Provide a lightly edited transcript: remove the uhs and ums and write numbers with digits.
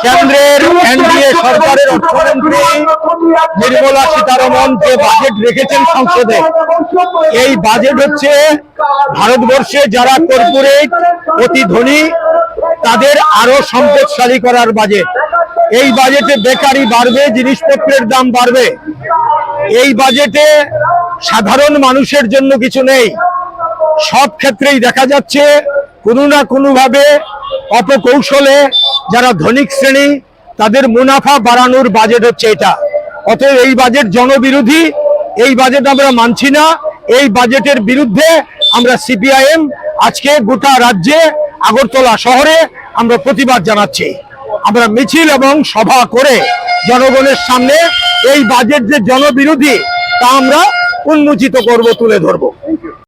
কেন্দ্রের এনডিএ সরকারের অর্থমন্ত্রী নির্মলা সীতারমণ যে বাজেট রেখেছেন সংসদে, এই বাজেট হচ্ছে ভারতবর্ষে যারা কর্পোরেট অতি ধনী তাদের আরো সম্পদশালী করার বাজেট। এই বাজেটে বেকারি বাড়বে, জিনিসপত্রের দাম বাড়বে। এই বাজেটে সাধারণ মানুষের জন্য কিছু নেই। সব ক্ষেত্রেই দেখা যাচ্ছে কোনো না কোনোভাবে অপকৌশলে যারা ধনিক শ্রেণী তাদের মুনাফা বাড়ানোর বাজেট হচ্ছে এটা। অতএব এই বাজেট জনবিরোধী, এই বাজেট আমরা মানছি না। এই বাজেটের বিরুদ্ধে আমরা সিপিআইএম আজকে গোটা রাজ্যে আগরতলা শহরে আমরা প্রতিবাদ জানাচ্ছি। আমরা মিছিল এবং সভা করে জনগণের সামনে এই বাজেট যে জনবিরোধী তা আমরা উন্মোচিত করব, তুলে ধরব।